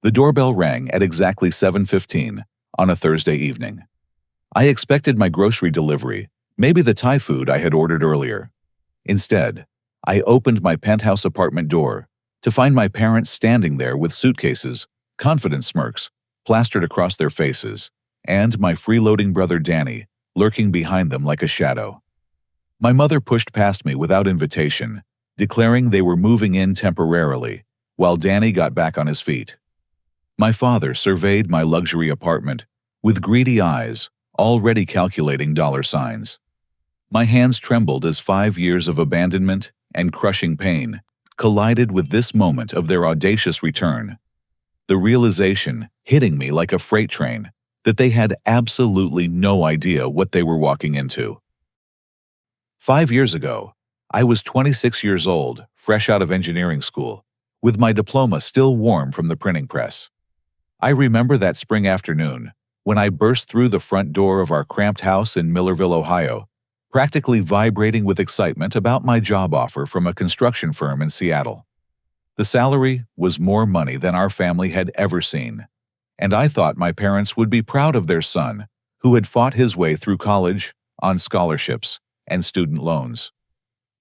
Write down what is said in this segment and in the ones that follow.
The doorbell rang at exactly 7:15 on a Thursday evening. I expected my grocery delivery, maybe the Thai food I had ordered earlier. Instead, I opened my penthouse apartment door to find my parents standing there with suitcases, confident smirks plastered across their faces, and my freeloading brother Danny lurking behind them like a shadow. My mother pushed past me without invitation, declaring they were moving in temporarily, while Danny got back on his feet. My father surveyed my luxury apartment with greedy eyes, already calculating dollar signs. My hands trembled as 5 years of abandonment and crushing pain collided with this moment of their audacious return. The realization hitting me like a freight train that they had absolutely no idea what they were walking into. 5 years ago, I was 26 years old, fresh out of engineering school, with my diploma still warm from the printing press. I remember that spring afternoon when I burst through the front door of our cramped house in Millerville, Ohio, practically vibrating with excitement about my job offer from a construction firm in Seattle. The salary was more money than our family had ever seen, and I thought my parents would be proud of their son, who had fought his way through college on scholarships and student loans.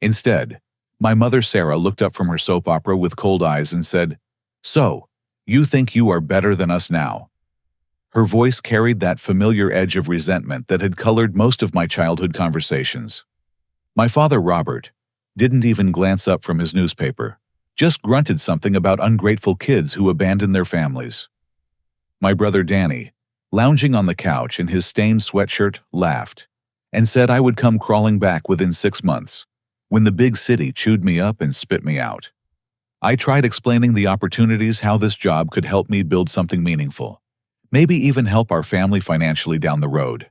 Instead, my mother Sarah looked up from her soap opera with cold eyes and said, "So, you think you are better than us now?" Her voice carried that familiar edge of resentment that had colored most of my childhood conversations. My father, Robert, didn't even glance up from his newspaper, just grunted something about ungrateful kids who abandon their families. My brother Danny, lounging on the couch in his stained sweatshirt, laughed and said I would come crawling back within 6 months, when the big city chewed me up and spit me out. I tried explaining the opportunities, how this job could help me build something meaningful, maybe even help our family financially down the road.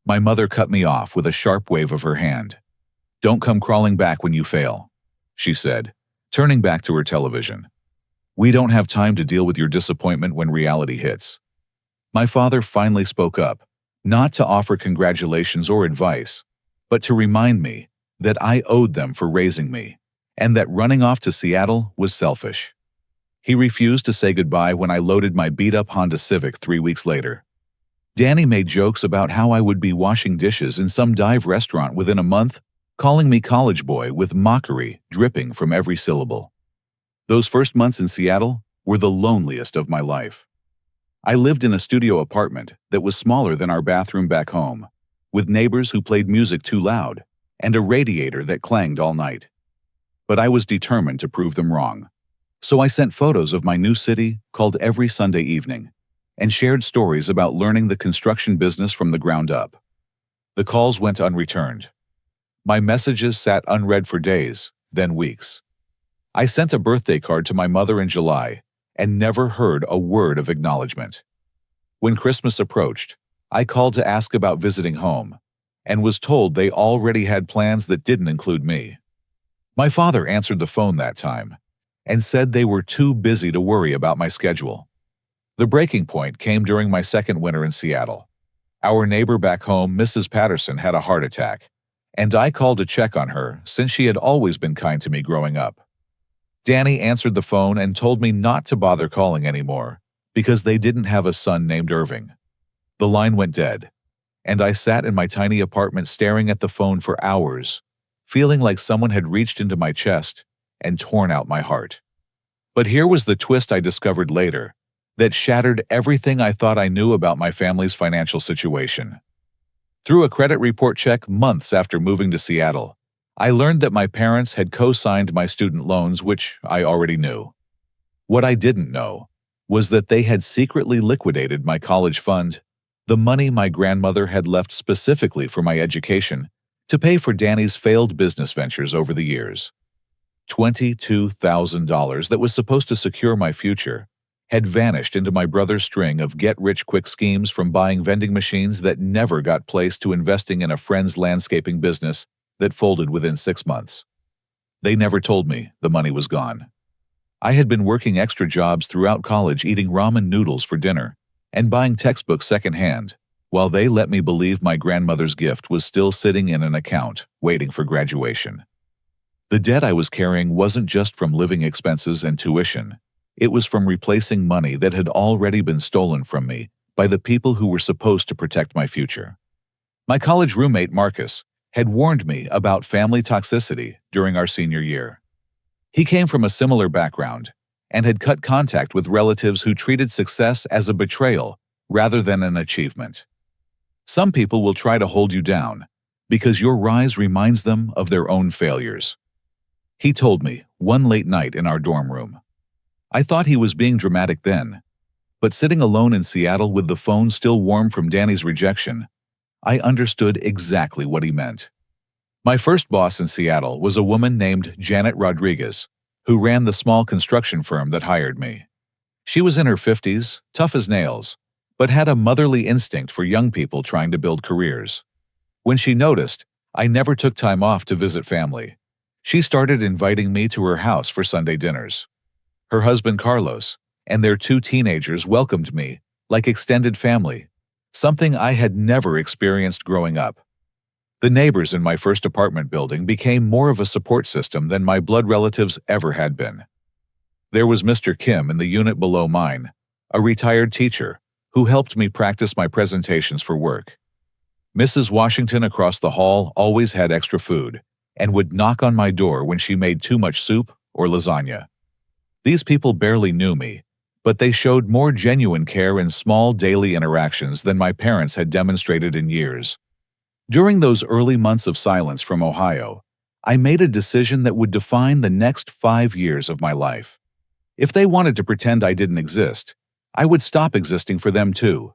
My mother cut me off with a sharp wave of her hand. "Don't come crawling back when you fail," she said, turning back to her television. "We don't have time to deal with your disappointment when reality hits." My father finally spoke up, not to offer congratulations or advice, but to remind me that I owed them for raising me, and that running off to Seattle was selfish. He refused to say goodbye when I loaded my beat-up Honda Civic 3 weeks later. Danny made jokes about how I would be washing dishes in some dive restaurant within a month, calling me college boy with mockery dripping from every syllable. Those first months in Seattle were the loneliest of my life. I lived in a studio apartment that was smaller than our bathroom back home, with neighbors who played music too loud and a radiator that clanged all night. But I was determined to prove them wrong. So I sent photos of my new city, called every Sunday evening, and shared stories about learning the construction business from the ground up. The calls went unreturned. My messages sat unread for days, then weeks. I sent a birthday card to my mother in July and never heard a word of acknowledgement. When Christmas approached, I called to ask about visiting home and was told they already had plans that didn't include me. My father answered the phone that time and said they were too busy to worry about my schedule. The breaking point came during my second winter in Seattle. Our neighbor back home, Mrs. Patterson, had a heart attack, and I called to check on her since she had always been kind to me growing up. Danny answered the phone and told me not to bother calling anymore because they didn't have a son named Irving. The line went dead, and I sat in my tiny apartment staring at the phone for hours, feeling like someone had reached into my chest and torn out my heart. But here was the twist I discovered later that shattered everything I thought I knew about my family's financial situation. Through a credit report check months after moving to Seattle, I learned that my parents had co-signed my student loans, which I already knew. What I didn't know was that they had secretly liquidated my college fund, the money my grandmother had left specifically for my education, to pay for Danny's failed business ventures over the years. $22,000 that was supposed to secure my future had vanished into my brother's string of get-rich-quick schemes, from buying vending machines that never got placed to investing in a friend's landscaping business that folded within 6 months. They never told me the money was gone. I had been working extra jobs throughout college, eating ramen noodles for dinner and buying textbooks secondhand, while they let me believe my grandmother's gift was still sitting in an account waiting for graduation. The debt I was carrying wasn't just from living expenses and tuition. It was from replacing money that had already been stolen from me by the people who were supposed to protect my future. My college roommate, Marcus, had warned me about family toxicity during our senior year. He came from a similar background and had cut contact with relatives who treated success as a betrayal rather than an achievement. Some people will try to hold you down because your rise reminds them of their own failures. He told me one late night in our dorm room. I thought he was being dramatic then, but sitting alone in Seattle with the phone still warm from Danny's rejection, I understood exactly what he meant. My first boss in Seattle was a woman named Janet Rodriguez, who ran the small construction firm that hired me. She was in her 50s, tough as nails, but had a motherly instinct for young people trying to build careers. When she noticed I never took time off to visit family, she started inviting me to her house for Sunday dinners. Her husband Carlos and their 2 teenagers welcomed me like extended family, something I had never experienced growing up. The neighbors in my first apartment building became more of a support system than my blood relatives ever had been. There was Mr. Kim in the unit below mine, a retired teacher who helped me practice my presentations for work. Mrs. Washington across the hall always had extra food and would knock on my door when she made too much soup or lasagna. These people barely knew me, but they showed more genuine care in small daily interactions than my parents had demonstrated in years. During those early months of silence from Ohio, I made a decision that would define the next 5 years of my life. If they wanted to pretend I didn't exist, I would stop existing for them too.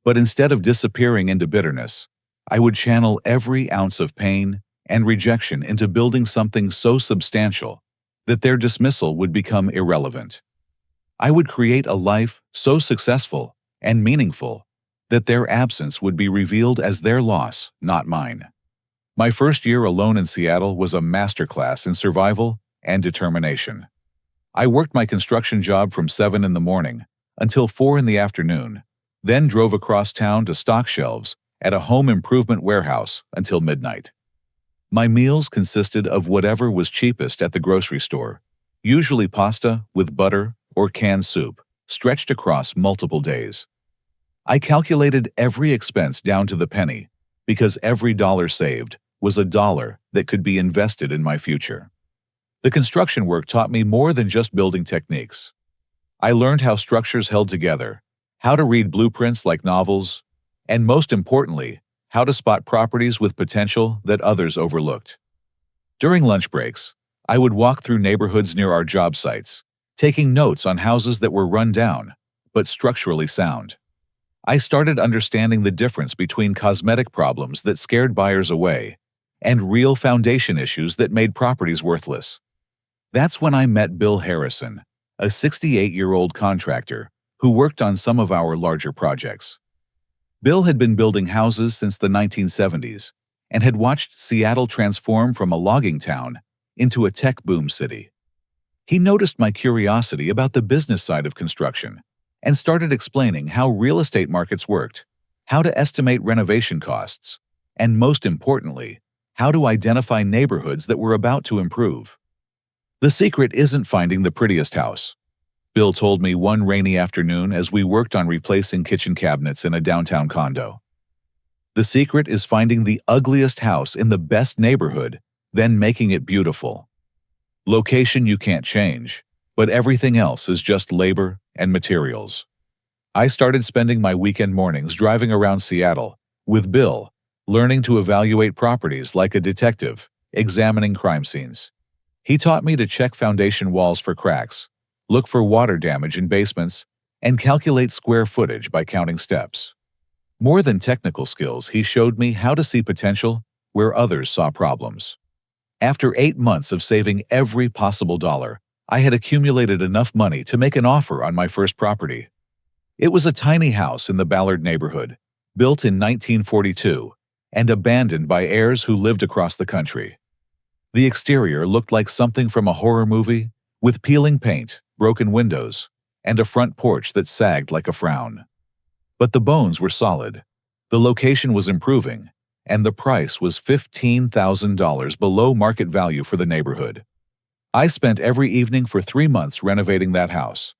But instead of disappearing into bitterness, I would channel every ounce of pain and rejection into building something so substantial that their dismissal would become irrelevant. I would create a life so successful and meaningful that their absence would be revealed as their loss, not mine. My first year alone in Seattle was a masterclass in survival and determination. I worked my construction job from 7 in the morning until 4 in the afternoon, then drove across town to stock shelves at a home improvement warehouse until midnight. My meals consisted of whatever was cheapest at the grocery store, usually pasta with butter or canned soup, stretched across multiple days. I calculated every expense down to the penny because every dollar saved was a dollar that could be invested in my future. The construction work taught me more than just building techniques. I learned how structures held together, how to read blueprints like novels, and most importantly, how to spot properties with potential that others overlooked. During lunch breaks, I would walk through neighborhoods near our job sites, taking notes on houses that were run down, but structurally sound. I started understanding the difference between cosmetic problems that scared buyers away and real foundation issues that made properties worthless. That's when I met Bill Harrison, a 68-year-old contractor who worked on some of our larger projects. Bill had been building houses since the 1970s and had watched Seattle transform from a logging town into a tech boom city. He noticed my curiosity about the business side of construction and started explaining how real estate markets worked, how to estimate renovation costs, and most importantly, how to identify neighborhoods that were about to improve. The secret isn't finding the prettiest house, Bill told me one rainy afternoon as we worked on replacing kitchen cabinets in a downtown condo. The secret is finding the ugliest house in the best neighborhood, then making it beautiful. Location you can't change, but everything else is just labor and materials. I started spending my weekend mornings driving around Seattle with Bill, learning to evaluate properties like a detective, examining crime scenes. He taught me to check foundation walls for cracks, look for water damage in basements, and calculate square footage by counting steps. More than technical skills, he showed me how to see potential where others saw problems. After 8 months of saving every possible dollar, I had accumulated enough money to make an offer on my first property. It was a tiny house in the Ballard neighborhood, built in 1942 and abandoned by heirs who lived across the country. The exterior looked like something from a horror movie, with peeling paint, broken windows, and a front porch that sagged like a frown. But the bones were solid, the location was improving, and the price was $15,000 below market value for the neighborhood. I spent every evening for 3 months renovating that house,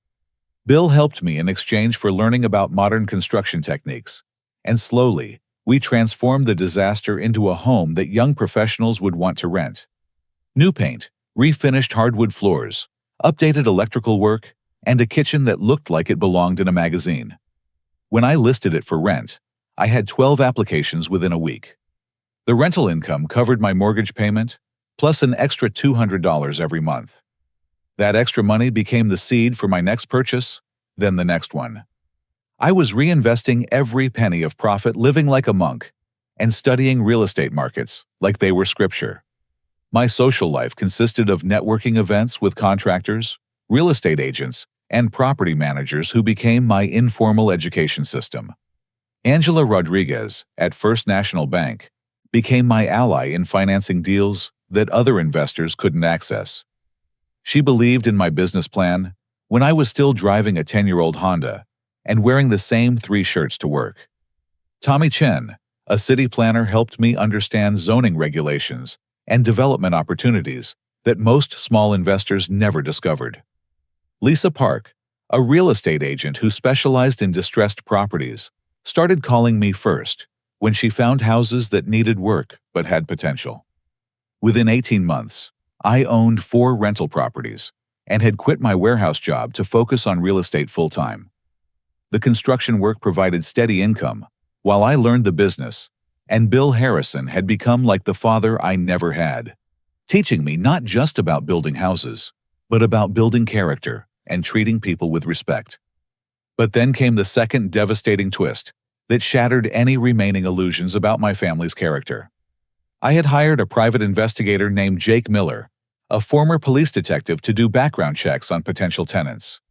Bill helped me in exchange for learning about modern construction techniques, and slowly, we transformed the disaster into a home that young professionals would want to rent. New paint, refinished hardwood floors, updated electrical work, and a kitchen that looked like it belonged in a magazine. When I listed it for rent, I had 12 applications within a week. The rental income covered my mortgage payment, plus an extra $200 every month. That extra money became the seed for my next purchase, then the next one. I was reinvesting every penny of profit, living like a monk, and studying real estate markets like they were scripture. My social life consisted of networking events with contractors, real estate agents, and property managers who became my informal education system. Angela Rodriguez, at First National Bank, became my ally in financing deals that other investors couldn't access. She believed in my business plan when I was still driving a 10-year-old Honda and wearing the same 3 shirts to work. Tommy Chen, a city planner, helped me understand zoning regulations and development opportunities that most small investors never discovered. Lisa Park, a real estate agent who specialized in distressed properties, started calling me first when she found houses that needed work but had potential. Within 18 months, I owned 4 rental properties and had quit my warehouse job to focus on real estate full-time. The construction work provided steady income while I learned the business, and Bill Harrison had become like the father I never had, teaching me not just about building houses, but about building character and treating people with respect. But then came the second devastating twist that shattered any remaining illusions about my family's character. I had hired a private investigator named Jake Miller, a former police detective, to do background checks on potential tenants.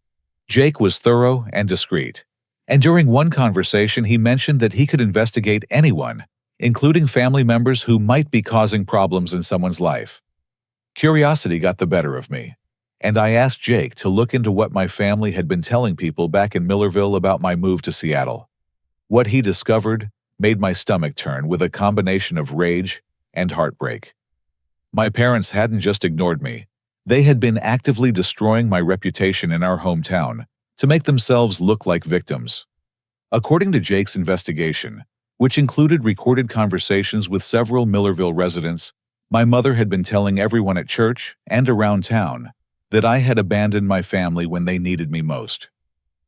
Jake was thorough and discreet, and during one conversation he mentioned that he could investigate anyone, including family members who might be causing problems in someone's life. Curiosity got the better of me, and I asked Jake to look into what my family had been telling people back in Millerville about my move to Seattle. What he discovered made my stomach turn with a combination of rage and heartbreak. My parents hadn't just ignored me. They had been actively destroying my reputation in our hometown to make themselves look like victims. According to Jake's investigation, which included recorded conversations with several Millerville residents, my mother had been telling everyone at church and around town that I had abandoned my family when they needed me most.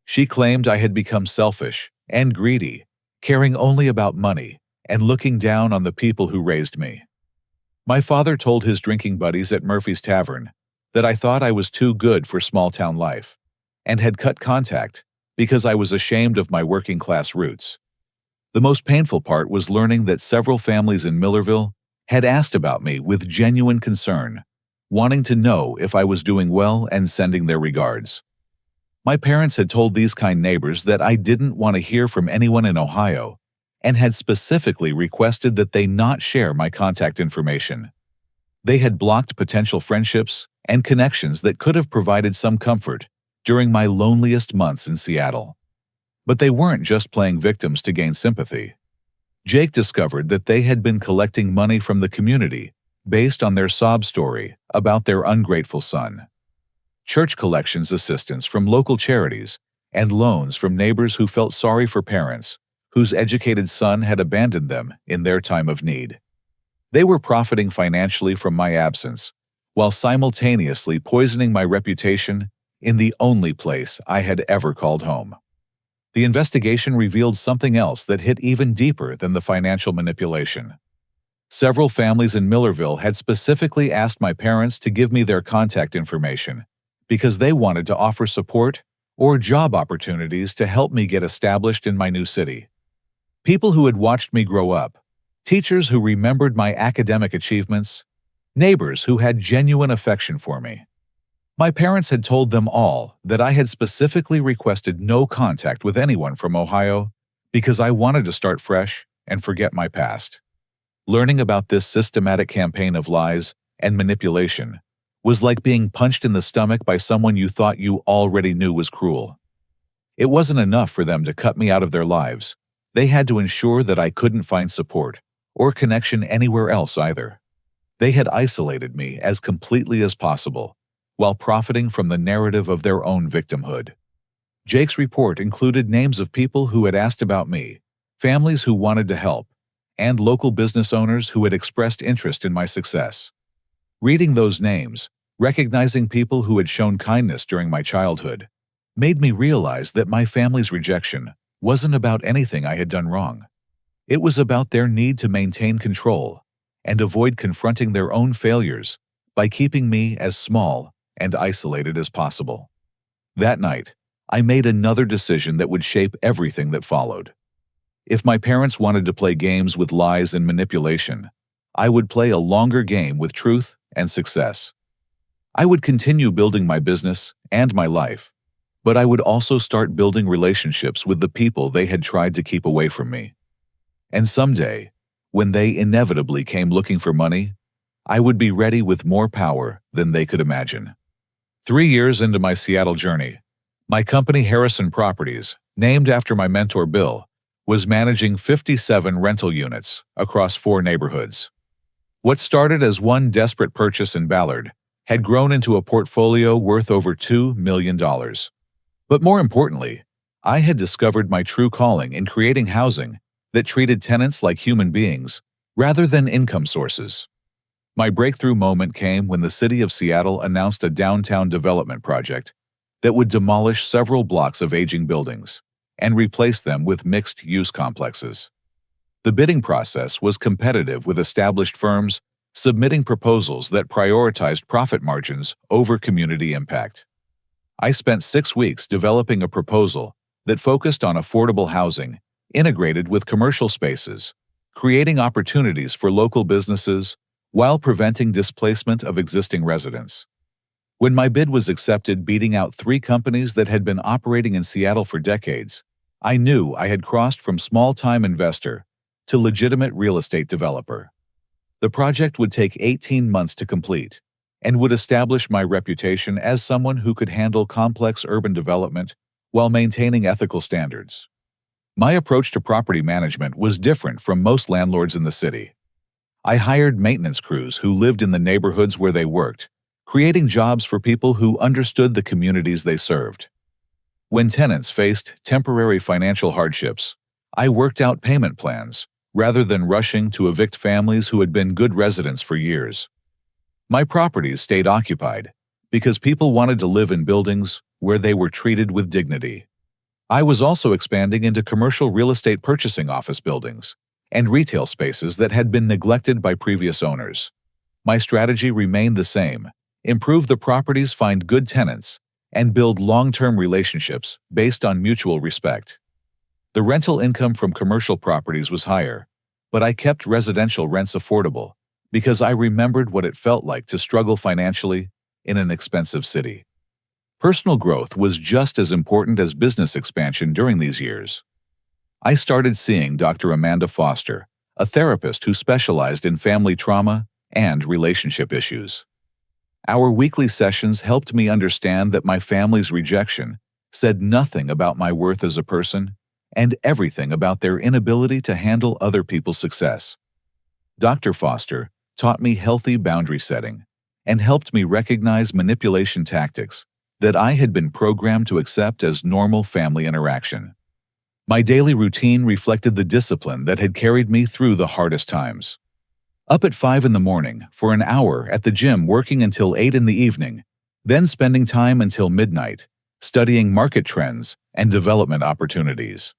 She claimed I had become selfish and greedy, caring only about money and looking down on the people who raised me. My father told his drinking buddies at Murphy's Tavern that I thought I was too good for small-town life and had cut contact because I was ashamed of my working-class roots. The most painful part was learning that several families in Millerville had asked about me with genuine concern, wanting to know if I was doing well and sending their regards. My parents had told these kind neighbors that I didn't want to hear from anyone in Ohio and had specifically requested that they not share my contact information. They had blocked potential friendships and connections that could have provided some comfort during my loneliest months in Seattle. But they weren't just playing victims to gain sympathy. Jake discovered that they had been collecting money from the community based on their sob story about their ungrateful son. Church collections assistance from local charities and loans from neighbors who felt sorry for parents whose educated son had abandoned them in their time of need. They were profiting financially from my absence, while simultaneously poisoning my reputation in the only place I had ever called home. The investigation revealed something else that hit even deeper than the financial manipulation. Several families in Millerville had specifically asked my parents to give me their contact information because they wanted to offer support or job opportunities to help me get established in my new city. People who had watched me grow up, teachers who remembered my academic achievements, neighbors who had genuine affection for me. My parents had told them all that I had specifically requested no contact with anyone from Ohio because I wanted to start fresh and forget my past. Learning about this systematic campaign of lies and manipulation was like being punched in the stomach by someone you thought you already knew was cruel. It wasn't enough for them to cut me out of their lives. They had to ensure that I couldn't find support or connection anywhere else either. They had isolated me as completely as possible, while profiting from the narrative of their own victimhood. Jake's report included names of people who had asked about me, families who wanted to help, and local business owners who had expressed interest in my success. Reading those names, recognizing people who had shown kindness during my childhood, made me realize that my family's rejection wasn't about anything I had done wrong. It was about their need to maintain control and avoid confronting their own failures by keeping me as small and isolated as possible. That night, I made another decision that would shape everything that followed. If my parents wanted to play games with lies and manipulation, I would play a longer game with truth and success. I would continue building my business and my life, but I would also start building relationships with the people they had tried to keep away from me. And someday, when they inevitably came looking for money, I would be ready with more power than they could imagine. 3 years into my Seattle journey, my company Harrison Properties, named after my mentor Bill, was managing 57 rental units across 4 neighborhoods. What started as one desperate purchase in Ballard had grown into a portfolio worth over $2 million. But more importantly, I had discovered my true calling in creating housing that treated tenants like human beings rather than income sources. My breakthrough moment came when the city of Seattle announced a downtown development project that would demolish several blocks of aging buildings and replace them with mixed-use complexes. The bidding process was competitive, with established firms submitting proposals that prioritized profit margins over community impact. I spent 6 weeks developing a proposal that focused on affordable housing integrated with commercial spaces, creating opportunities for local businesses while preventing displacement of existing residents. When my bid was accepted, beating out 3 companies that had been operating in Seattle for decades, I knew I had crossed from small-time investor to legitimate real estate developer. The project would take 18 months to complete and would establish my reputation as someone who could handle complex urban development while maintaining ethical standards. My approach to property management was different from most landlords in the city. I hired maintenance crews who lived in the neighborhoods where they worked, creating jobs for people who understood the communities they served. When tenants faced temporary financial hardships, I worked out payment plans rather than rushing to evict families who had been good residents for years. My properties stayed occupied because people wanted to live in buildings where they were treated with dignity. I was also expanding into commercial real estate, purchasing office buildings and retail spaces that had been neglected by previous owners. My strategy remained the same: improve the properties, find good tenants, and build long-term relationships based on mutual respect. The rental income from commercial properties was higher, but I kept residential rents affordable because I remembered what it felt like to struggle financially in an expensive city. Personal growth was just as important as business expansion during these years. I started seeing Dr. Amanda Foster, a therapist who specialized in family trauma and relationship issues. Our weekly sessions helped me understand that my family's rejection said nothing about my worth as a person and everything about their inability to handle other people's success. Dr. Foster taught me healthy boundary setting and helped me recognize manipulation tactics that I had been programmed to accept as normal family interaction. My daily routine reflected the discipline that had carried me through the hardest times. Up at 5 in the morning for an hour at the gym, working until 8 in the evening, then spending time until midnight, studying market trends and development opportunities.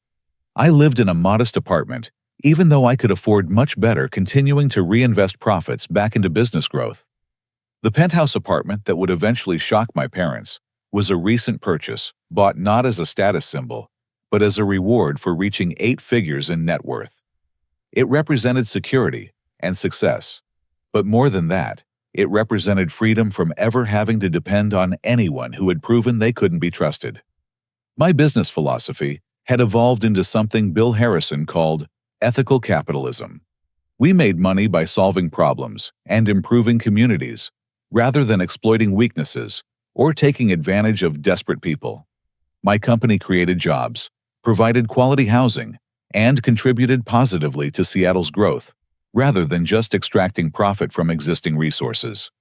I lived in a modest apartment, even though I could afford much better, continuing to reinvest profits back into business growth. The penthouse apartment that would eventually shock my parents was a recent purchase, bought not as a status symbol, but as a reward for reaching 8 figures in net worth. It represented security and success, but more than that, it represented freedom from ever having to depend on anyone who had proven they couldn't be trusted. My business philosophy had evolved into something Bill Harrison called ethical capitalism. We made money by solving problems and improving communities, rather than exploiting weaknesses or taking advantage of desperate people. My company created jobs, provided quality housing, and contributed positively to Seattle's growth, rather than just extracting profit from existing resources.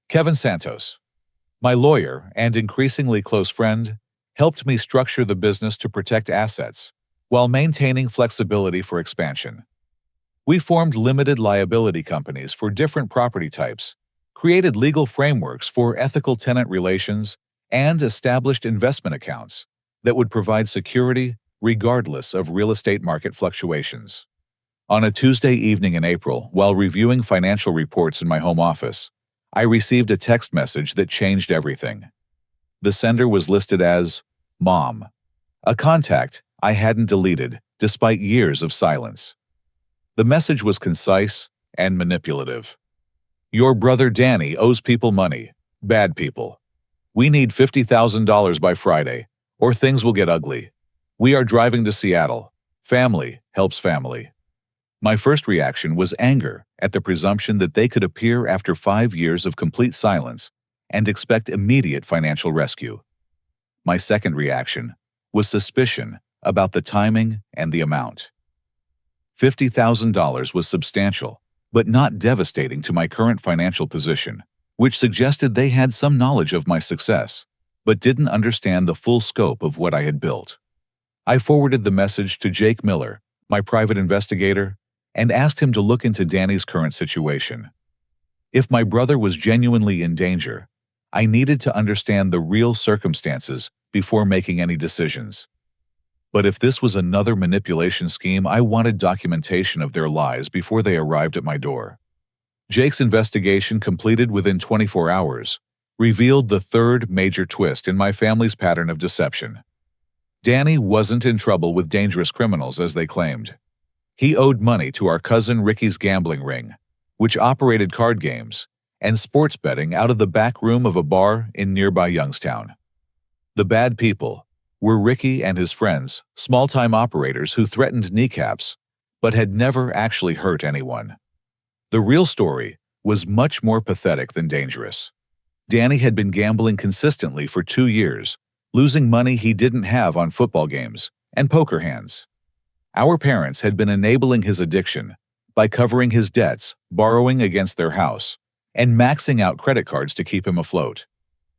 Kevin Santos, my lawyer and increasingly close friend, helped me structure the business to protect assets while maintaining flexibility for expansion. We formed limited liability companies for different property types, created legal frameworks for ethical tenant relations, and established investment accounts that would provide security regardless of real estate market fluctuations. On a Tuesday evening in April, while reviewing financial reports in my home office, I received a text message that changed everything. The sender was listed as Mom, a contact I hadn't deleted despite years of silence. The message was concise and manipulative. Your brother Danny owes people money, bad people. We need $50,000 by Friday, or things will get ugly. We are driving to Seattle. Family helps family. My first reaction was anger at the presumption that they could appear after 5 years of complete silence and expect immediate financial rescue. My second reaction was suspicion about the timing and the amount. $50,000 was substantial, but not devastating to my current financial position, which suggested they had some knowledge of my success, but didn't understand the full scope of what I had built. I forwarded the message to Jake Miller, my private investigator, and asked him to look into Danny's current situation. If my brother was genuinely in danger, I needed to understand the real circumstances before making any decisions. But if this was another manipulation scheme, I wanted documentation of their lies before they arrived at my door. Jake's investigation, completed within 24 hours, revealed the third major twist in my family's pattern of deception. Danny wasn't in trouble with dangerous criminals, as they claimed. He owed money to our cousin Ricky's gambling ring, which operated card games and sports betting out of the back room of a bar in nearby Youngstown. The bad people were Ricky and his friends, small-time operators who threatened kneecaps, but had never actually hurt anyone. The real story was much more pathetic than dangerous. Danny had been gambling consistently for 2 years, losing money he didn't have on football games and poker hands. Our parents had been enabling his addiction by covering his debts, borrowing against their house, and maxing out credit cards to keep him afloat.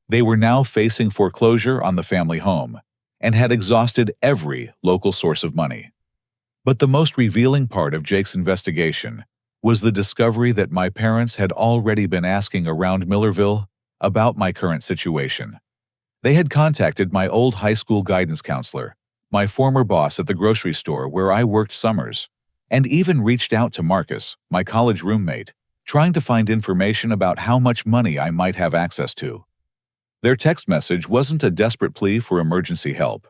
They were now facing foreclosure on the family home and had exhausted every local source of money. But the most revealing part of Jake's investigation was the discovery that my parents had already been asking around Millerville about my current situation. They had contacted my old high school guidance counselor, my former boss at the grocery store where I worked summers, and even reached out to Marcus, my college roommate, trying to find information about how much money I might have access to. Their text message wasn't a desperate plea for emergency help.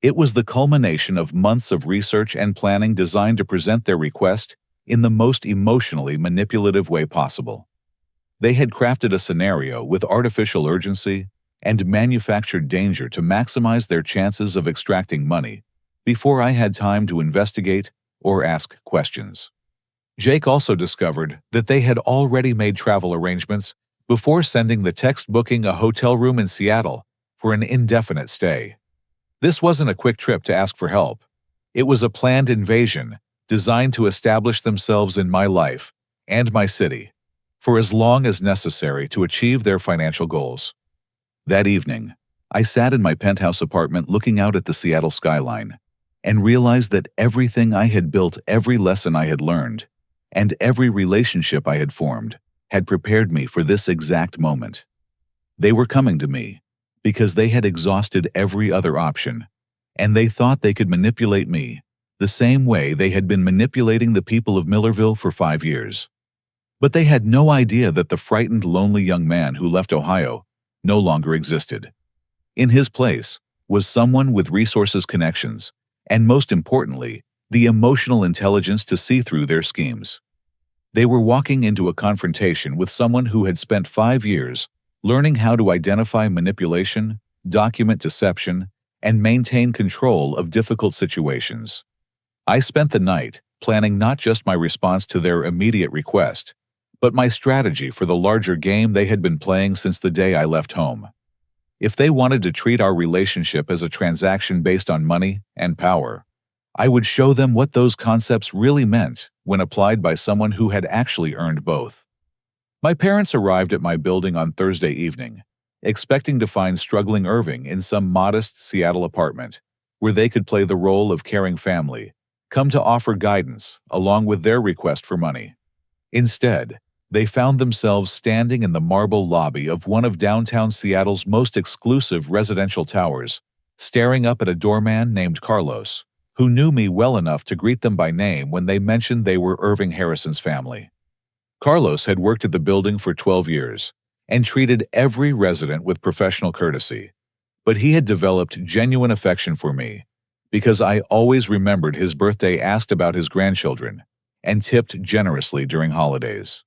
It was the culmination of months of research and planning designed to present their request in the most emotionally manipulative way possible. They had crafted a scenario with artificial urgency and manufactured danger to maximize their chances of extracting money before I had time to investigate or ask questions. Jake also discovered that they had already made travel arrangements before sending the text booking a hotel room in Seattle for an indefinite stay. This wasn't a quick trip to ask for help. It was a planned invasion designed to establish themselves in my life and my city for as long as necessary to achieve their financial goals. That evening, I sat in my penthouse apartment looking out at the Seattle skyline and realized that everything I had built, every lesson I had learned, and every relationship I had formed had prepared me for this exact moment. They were coming to me because they had exhausted every other option, and they thought they could manipulate me the same way they had been manipulating the people of Millerville for 5 years. But they had no idea that the frightened, lonely young man who left Ohio no longer existed. In his place was someone with resources, connections, and most importantly, the emotional intelligence to see through their schemes. They were walking into a confrontation with someone who had spent 5 years learning how to identify manipulation, document deception, and maintain control of difficult situations. I spent the night planning not just my response to their immediate request, but my strategy for the larger game they had been playing since the day I left home. If they wanted to treat our relationship as a transaction based on money and power, I would show them what those concepts really meant when applied by someone who had actually earned both. My parents arrived at my building on Thursday evening, expecting to find struggling Irving in some modest Seattle apartment, where they could play the role of caring family, come to offer guidance along with their request for money. Instead, they found themselves standing in the marble lobby of one of downtown Seattle's most exclusive residential towers, staring up at a doorman named Carlos, who knew me well enough to greet them by name when they mentioned they were Irving Harrison's family. Carlos had worked at the building for 12 years and treated every resident with professional courtesy, but he had developed genuine affection for me because I always remembered his birthday, asked about his grandchildren, and tipped generously during holidays.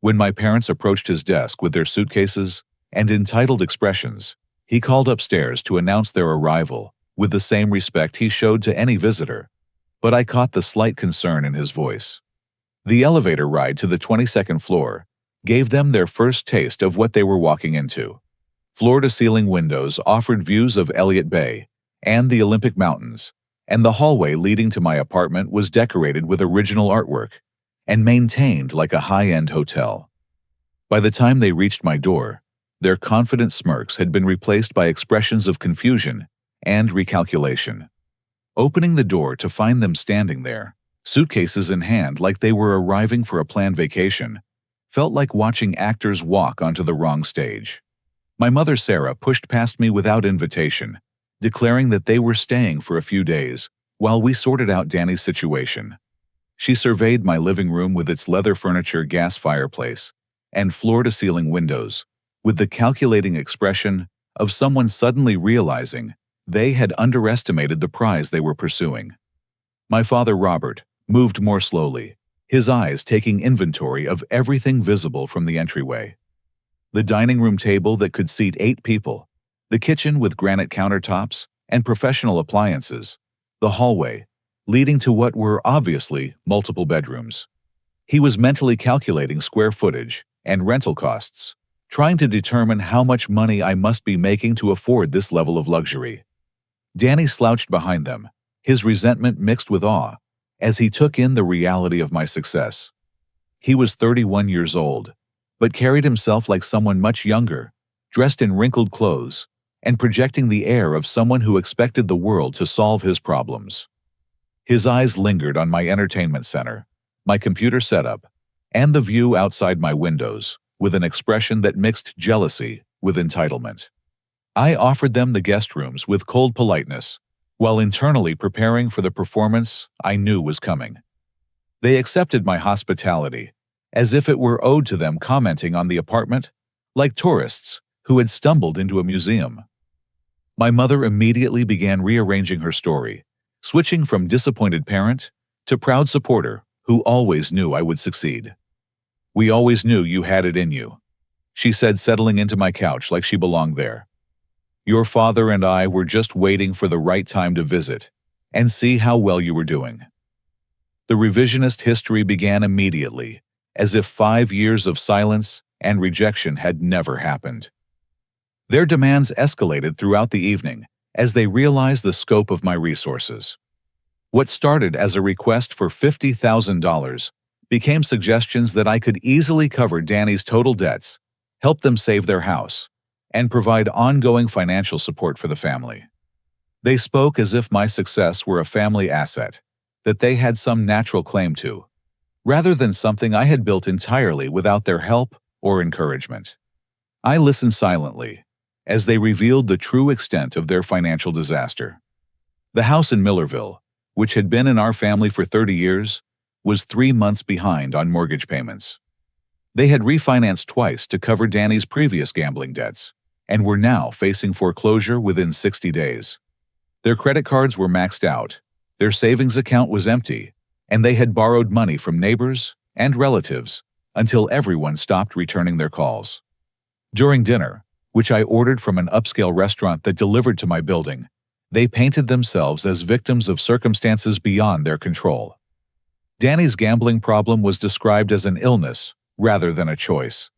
When my parents approached his desk with their suitcases and entitled expressions, he called upstairs to announce their arrival with the same respect he showed to any visitor, but I caught the slight concern in his voice. The elevator ride to the 22nd floor gave them their first taste of what they were walking into. Floor-to-ceiling windows offered views of Elliott Bay and the Olympic Mountains, and the hallway leading to my apartment was decorated with original artwork and maintained like a high-end hotel. By the time they reached my door, their confident smirks had been replaced by expressions of confusion and recalculation. Opening the door to find them standing there, suitcases in hand like they were arriving for a planned vacation, felt like watching actors walk onto the wrong stage. My mother Sarah pushed past me without invitation, declaring that they were staying for a few days while we sorted out Danny's situation. She surveyed my living room with its leather furniture, gas fireplace, and floor-to-ceiling windows, with the calculating expression of someone suddenly realizing they had underestimated the prize they were pursuing. My father Robert moved more slowly, his eyes taking inventory of everything visible from the entryway. The dining room table that could seat 8 people, the kitchen with granite countertops and professional appliances, the hallway, leading to what were obviously multiple bedrooms. He was mentally calculating square footage and rental costs, trying to determine how much money I must be making to afford this level of luxury. Danny slouched behind them, his resentment mixed with awe, as he took in the reality of my success. He was 31 years old, but carried himself like someone much younger, dressed in wrinkled clothes, and projecting the air of someone who expected the world to solve his problems. His eyes lingered on my entertainment center, my computer setup, and the view outside my windows, with an expression that mixed jealousy with entitlement. I offered them the guest rooms with cold politeness, while internally preparing for the performance I knew was coming. They accepted my hospitality, as if it were owed to them, commenting on the apartment like tourists who had stumbled into a museum. My mother immediately began rearranging her story, switching from disappointed parent to proud supporter who always knew I would succeed. "We always knew you had it in you," she said, settling into my couch like she belonged there. "Your father and I were just waiting for the right time to visit and see how well you were doing." The revisionist history began immediately, as if 5 years of silence and rejection had never happened. Their demands escalated throughout the evening as they realized the scope of my resources. What started as a request for $50,000 became suggestions that I could easily cover Danny's total debts, help them save their house, and provide ongoing financial support for the family. They spoke as if my success were a family asset that they had some natural claim to, rather than something I had built entirely without their help or encouragement. I listened silently as they revealed the true extent of their financial disaster. The house in Millerville, which had been in our family for 30 years, was 3 months behind on mortgage payments. They had refinanced twice to cover Danny's previous gambling debts, and were now facing foreclosure within 60 days. Their credit cards were maxed out, their savings account was empty, and they had borrowed money from neighbors and relatives until everyone stopped returning their calls. During dinner, which I ordered from an upscale restaurant that delivered to my building, they painted themselves as victims of circumstances beyond their control. Danny's gambling problem was described as an illness rather than a choice.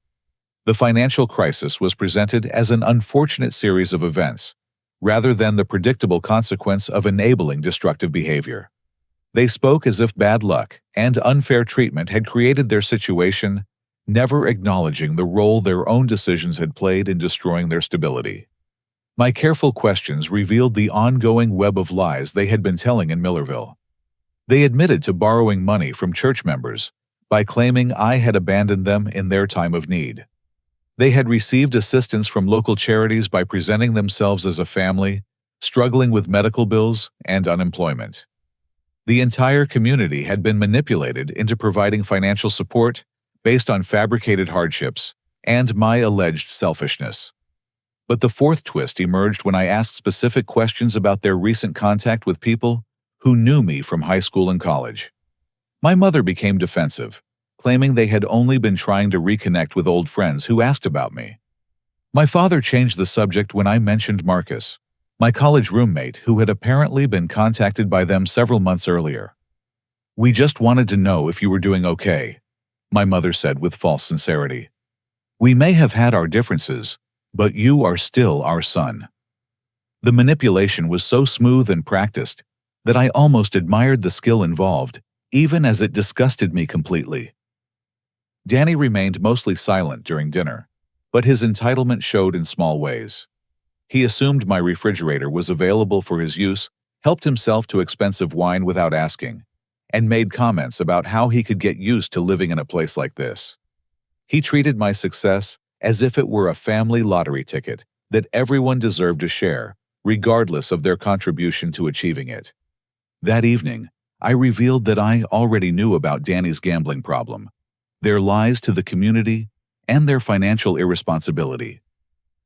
The financial crisis was presented as an unfortunate series of events, rather than the predictable consequence of enabling destructive behavior. They spoke as if bad luck and unfair treatment had created their situation, never acknowledging the role their own decisions had played in destroying their stability. My careful questions revealed the ongoing web of lies they had been telling in Millerville. They admitted to borrowing money from church members by claiming I had abandoned them in their time of need. They had received assistance from local charities by presenting themselves as a family, struggling with medical bills and unemployment. The entire community had been manipulated into providing financial support based on fabricated hardships and my alleged selfishness. But the fourth twist emerged when I asked specific questions about their recent contact with people who knew me from high school and college. My mother became defensive, claiming they had only been trying to reconnect with old friends who asked about me. My father changed the subject when I mentioned Marcus, my college roommate who had apparently been contacted by them several months earlier. "We just wanted to know if you were doing okay," my mother said with false sincerity. "We may have had our differences, but you are still our son." The manipulation was so smooth and practiced that I almost admired the skill involved, even as it disgusted me completely. Danny remained mostly silent during dinner, but his entitlement showed in small ways. He assumed my refrigerator was available for his use, helped himself to expensive wine without asking, and made comments about how he could get used to living in a place like this. He treated my success as if it were a family lottery ticket that everyone deserved a share, regardless of their contribution to achieving it. That evening, I revealed that I already knew about Danny's gambling problem, their lies to the community, and their financial irresponsibility.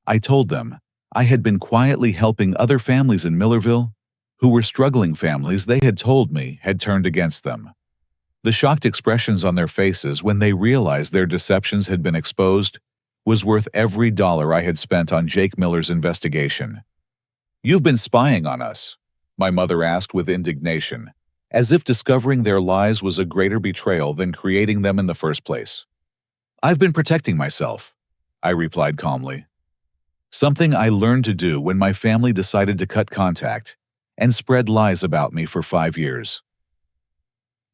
I told them I had been quietly helping other families in Millerville who were struggling families they had told me had turned against them. The shocked expressions on their faces when they realized their deceptions had been exposed was worth every dollar I had spent on Jake Miller's investigation. "You've been spying on us," my mother asked with indignation, as if discovering their lies was a greater betrayal than creating them in the first place. "I've been protecting myself," I replied calmly. Something I learned to do when my family decided to cut contact and spread lies about me for 5 years.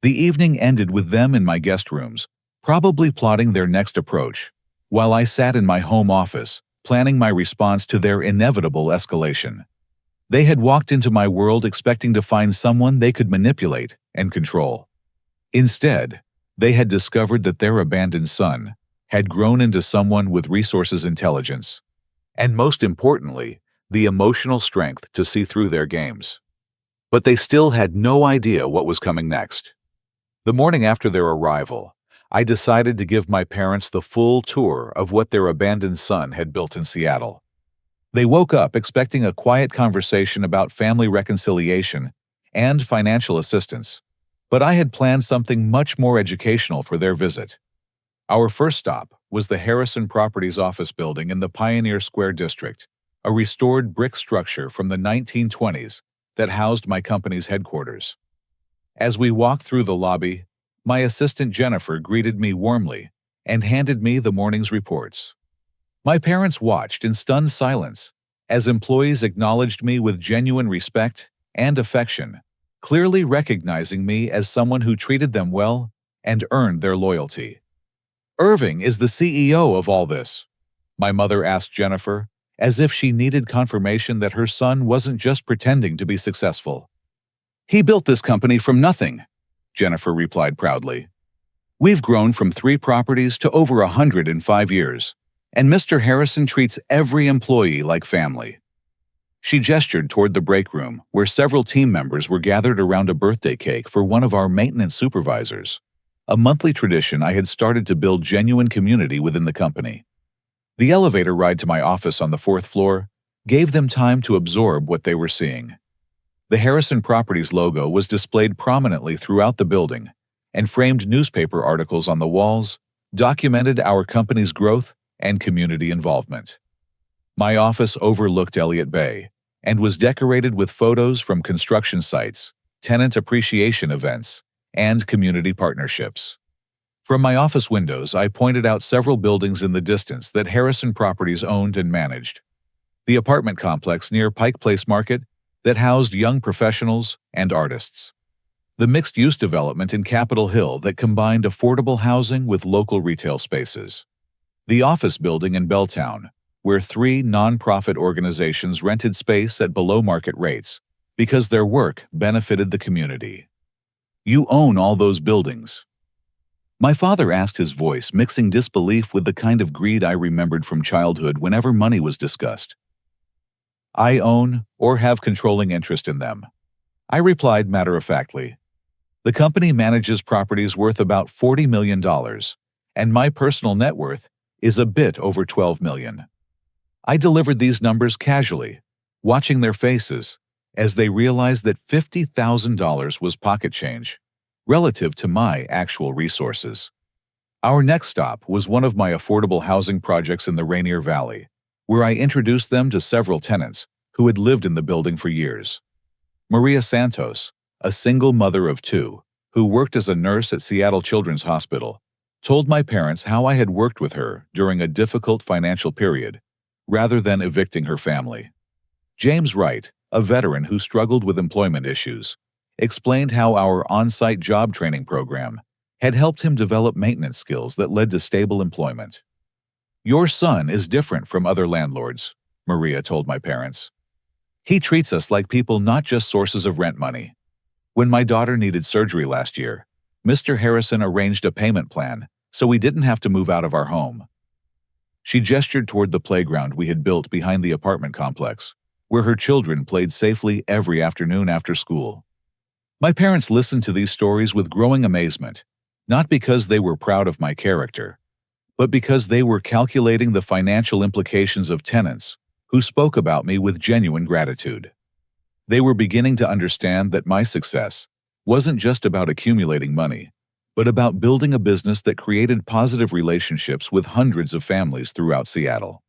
The evening ended with them in my guest rooms, probably plotting their next approach, while I sat in my home office, planning my response to their inevitable escalation. They had walked into my world expecting to find someone they could manipulate and control. Instead, they had discovered that their abandoned son had grown into someone with resources, intelligence, and most importantly, the emotional strength to see through their games. But they still had no idea what was coming next. The morning after their arrival, I decided to give my parents the full tour of what their abandoned son had built in Seattle. They woke up expecting a quiet conversation about family reconciliation and financial assistance, but I had planned something much more educational for their visit. Our first stop was the Harrison Properties office building in the Pioneer Square district, a restored brick structure from the 1920s that housed my company's headquarters. As we walked through the lobby, my assistant Jennifer greeted me warmly and handed me the morning's reports. My parents watched in stunned silence as employees acknowledged me with genuine respect and affection, clearly recognizing me as someone who treated them well and earned their loyalty. "Irving is the CEO of all this?" my mother asked Jennifer, as if she needed confirmation that her son wasn't just pretending to be successful. "He built this company from nothing," Jennifer replied proudly. "We've grown from 3 properties to over 100 in 5 years, and Mr. Harrison treats every employee like family." She gestured toward the break room, where several team members were gathered around a birthday cake for one of our maintenance supervisors, a monthly tradition I had started to build genuine community within the company. The elevator ride to my office on the 4th floor gave them time to absorb what they were seeing. The Harrison Properties logo was displayed prominently throughout the building, and framed newspaper articles on the walls documented our company's growth and community involvement. My office overlooked Elliott Bay and was decorated with photos from construction sites, tenant appreciation events, and community partnerships. From my office windows, I pointed out several buildings in the distance that Harrison Properties owned and managed. The apartment complex near Pike Place Market that housed young professionals and artists. The mixed-use development in Capitol Hill that combined affordable housing with local retail spaces. The office building in Belltown, where 3 nonprofit organizations rented space at below-market rates because their work benefited the community. You own all those buildings. My father asked, his voice mixing disbelief with the kind of greed I remembered from childhood whenever money was discussed. I own or have controlling interest in them, I replied matter-of-factly. The company manages properties worth about $40 million, and my personal net worth is a bit over $12 million. I delivered these numbers casually, watching their faces as they realized that $50,000 was pocket change relative to my actual resources. Our next stop was one of my affordable housing projects in the Rainier Valley, where I introduced them to several tenants who had lived in the building for years. Maria Santos, a single mother of 2, who worked as a nurse at Seattle Children's Hospital, told my parents how I had worked with her during a difficult financial period, rather than evicting her family. James Wright, a veteran who struggled with employment issues, explained how our on-site job training program had helped him develop maintenance skills that led to stable employment. Your son is different from other landlords, Maria told my parents. He treats us like people, not just sources of rent money. When my daughter needed surgery last year, Mr. Harrison arranged a payment plan so we didn't have to move out of our home. She gestured toward the playground we had built behind the apartment complex, where her children played safely every afternoon after school. My parents listened to these stories with growing amazement, not because they were proud of my character, but because they were calculating the financial implications of tenants who spoke about me with genuine gratitude. They were beginning to understand that my success wasn't just about accumulating money, but about building a business that created positive relationships with hundreds of families throughout Seattle.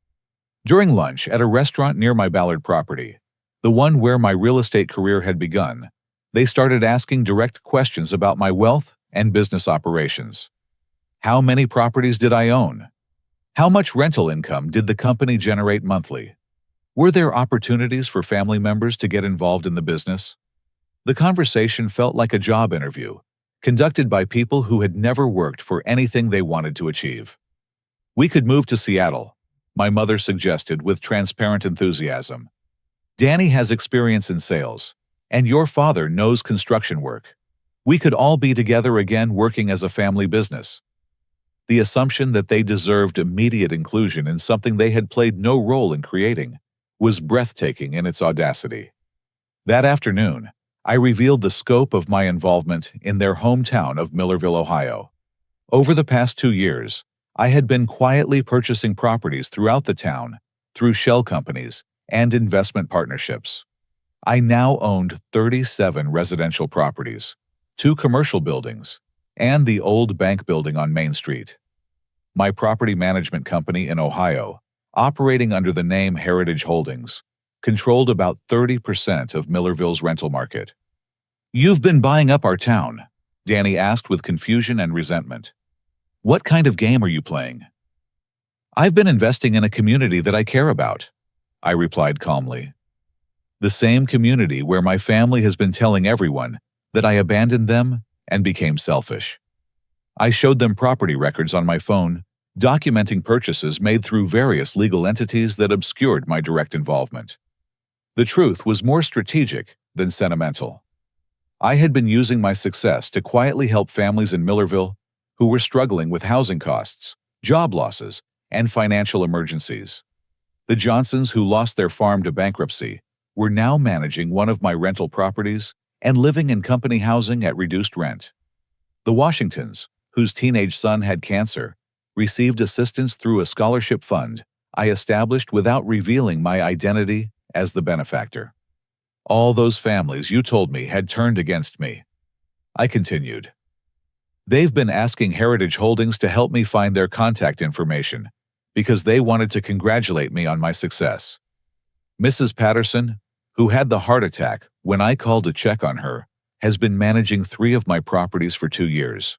During lunch at a restaurant near my Ballard property, the one where my real estate career had begun, they started asking direct questions about my wealth and business operations. How many properties did I own? How much rental income did the company generate monthly? Were there opportunities for family members to get involved in the business? The conversation felt like a job interview, conducted by people who had never worked for anything they wanted to achieve. We could move to Seattle, my mother suggested with transparent enthusiasm. Danny has experience in sales, and your father knows construction work. We could all be together again working as a family business. The assumption that they deserved immediate inclusion in something they had played no role in creating was breathtaking in its audacity. That afternoon, I revealed the scope of my involvement in their hometown of Millerville, Ohio. Over the past 2 years, I had been quietly purchasing properties throughout the town through shell companies and investment partnerships. I now owned 37 residential properties, 2 commercial buildings, and the old bank building on Main Street. My property management company in Ohio, operating under the name Heritage Holdings, controlled about 30% of Millerville's rental market. You've been buying up our town, Danny asked with confusion and resentment. What kind of game are you playing? I've been investing in a community that I care about, I replied calmly. The same community where my family has been telling everyone that I abandoned them and became selfish. I showed them property records on my phone, documenting purchases made through various legal entities that obscured my direct involvement. The truth was more strategic than sentimental. I had been using my success to quietly help families in Millerville who were struggling with housing costs, job losses, and financial emergencies. The Johnsons, who lost their farm to bankruptcy, were now managing one of my rental properties and living in company housing at reduced rent. The Washingtons, whose teenage son had cancer, received assistance through a scholarship fund I established without revealing my identity as the benefactor. All those families you told me had turned against me. I continued. They've been asking Heritage Holdings to help me find their contact information because they wanted to congratulate me on my success. Mrs. Patterson, who had the heart attack when I called to check on her, has been managing 3 of my properties for 2 years.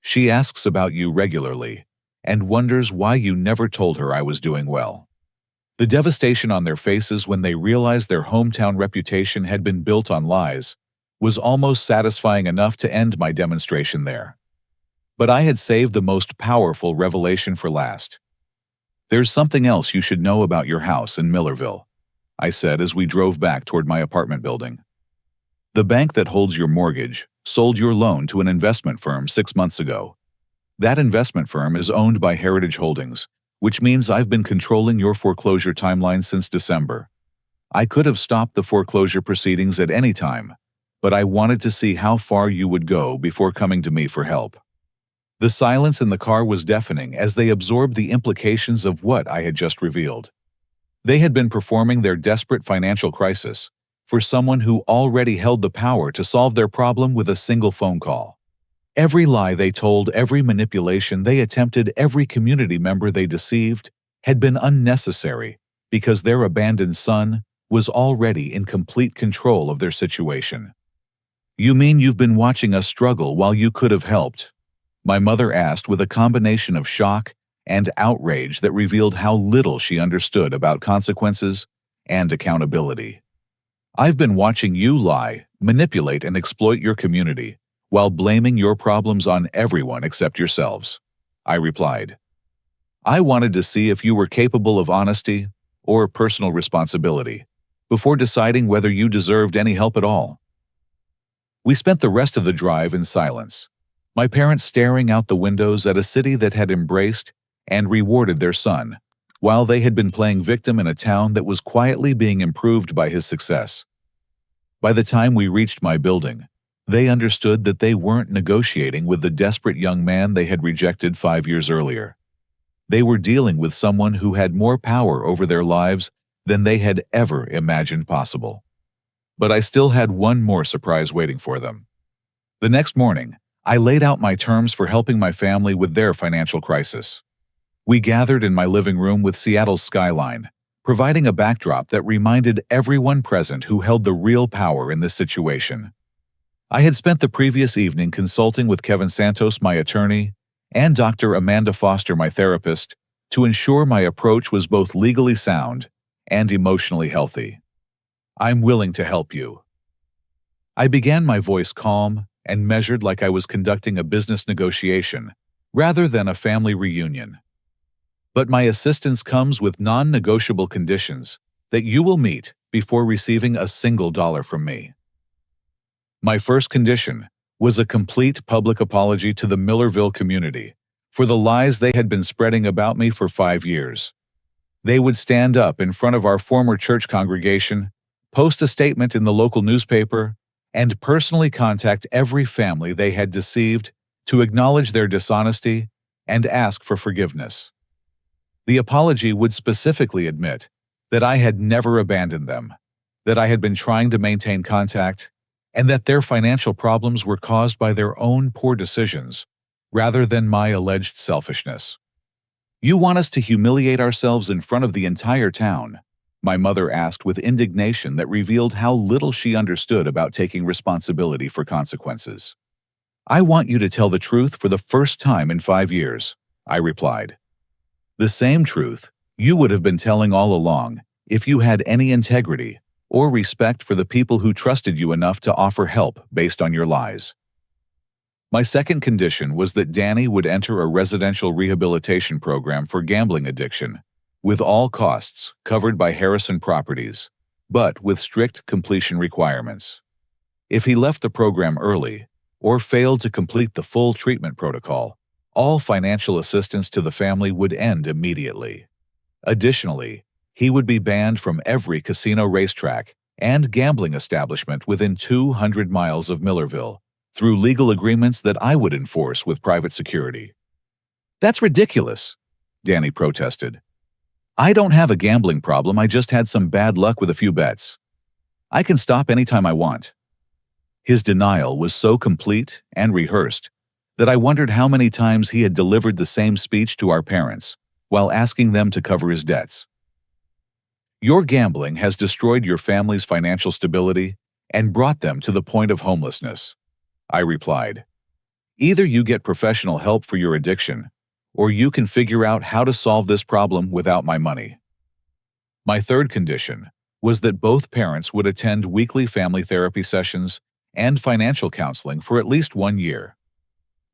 She asks about you regularly and wonders why you never told her I was doing well. The devastation on their faces when they realized their hometown reputation had been built on lies was almost satisfying enough to end my demonstration there. But I had saved the most powerful revelation for last. "There's something else you should know about your house in Millerville," I said as we drove back toward my apartment building. "The bank that holds your mortgage sold your loan to an investment firm 6 months ago. That investment firm is owned by Heritage Holdings, which means I've been controlling your foreclosure timeline since December. I could have stopped the foreclosure proceedings at any time, but I wanted to see how far you would go before coming to me for help." The silence in the car was deafening as they absorbed the implications of what I had just revealed. They had been performing their desperate financial crisis for someone who already held the power to solve their problem with a single phone call. Every lie they told, every manipulation they attempted, every community member they deceived had been unnecessary because their abandoned son was already in complete control of their situation. "You mean you've been watching us struggle while you could have helped?" my mother asked with a combination of shock and outrage that revealed how little she understood about consequences and accountability. "I've been watching you lie, manipulate, and exploit your community while blaming your problems on everyone except yourselves," I replied. "I wanted to see if you were capable of honesty or personal responsibility before deciding whether you deserved any help at all." We spent the rest of the drive in silence, my parents staring out the windows at a city that had embraced and rewarded their son, while they had been playing victim in a town that was quietly being improved by his success. By the time we reached my building, they understood that they weren't negotiating with the desperate young man they had rejected 5 years earlier. They were dealing with someone who had more power over their lives than they had ever imagined possible. But I still had one more surprise waiting for them. The next morning, I laid out my terms for helping my family with their financial crisis. We gathered in my living room with Seattle's skyline, providing a backdrop that reminded everyone present who held the real power in this situation. I had spent the previous evening consulting with Kevin Santos, my attorney, and Dr. Amanda Foster, my therapist, to ensure my approach was both legally sound and emotionally healthy. "I'm willing to help you." I began, my voice calm and measured, like I was conducting a business negotiation rather than a family reunion. "But my assistance comes with non-negotiable conditions that you will meet before receiving a single dollar from me." My first condition was a complete public apology to the Millerville community for the lies they had been spreading about me for 5 years. They would stand up in front of our former church congregation, post a statement in the local newspaper, and personally contact every family they had deceived to acknowledge their dishonesty and ask for forgiveness. The apology would specifically admit that I had never abandoned them, that I had been trying to maintain contact, and that their financial problems were caused by their own poor decisions rather than my alleged selfishness. "You want us to humiliate ourselves in front of the entire town?" my mother asked with indignation that revealed how little she understood about taking responsibility for consequences. "I want you to tell the truth for the first time in 5 years," I replied. "The same truth you would have been telling all along if you had any integrity or respect for the people who trusted you enough to offer help based on your lies." My second condition was that Danny would enter a residential rehabilitation program for gambling addiction, with all costs covered by Harrison Properties, but with strict completion requirements. If he left the program early or failed to complete the full treatment protocol, all financial assistance to the family would end immediately. Additionally, he would be banned from every casino, racetrack, and gambling establishment within 200 miles of Millerville through legal agreements that I would enforce with private security. "That's ridiculous," Danny protested. "I don't have a gambling problem, I just had some bad luck with a few bets. I can stop anytime I want." His denial was so complete and rehearsed that I wondered how many times he had delivered the same speech to our parents while asking them to cover his debts. "Your gambling has destroyed your family's financial stability and brought them to the point of homelessness," I replied. "Either you get professional help for your addiction, or you can figure out how to solve this problem without my money." My third condition was that both parents would attend weekly family therapy sessions and financial counseling for at least 1 year.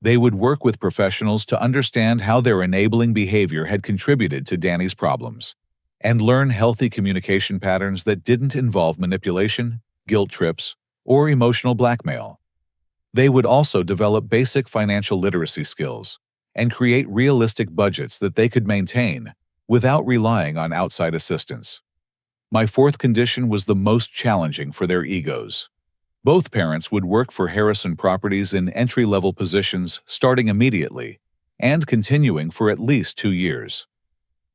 They would work with professionals to understand how their enabling behavior had contributed to Danny's problems, and learn healthy communication patterns that didn't involve manipulation, guilt trips, or emotional blackmail. They would also develop basic financial literacy skills and create realistic budgets that they could maintain without relying on outside assistance. My fourth condition was the most challenging for their egos. Both parents would work for Harrison Properties in entry-level positions starting immediately and continuing for at least 2 years.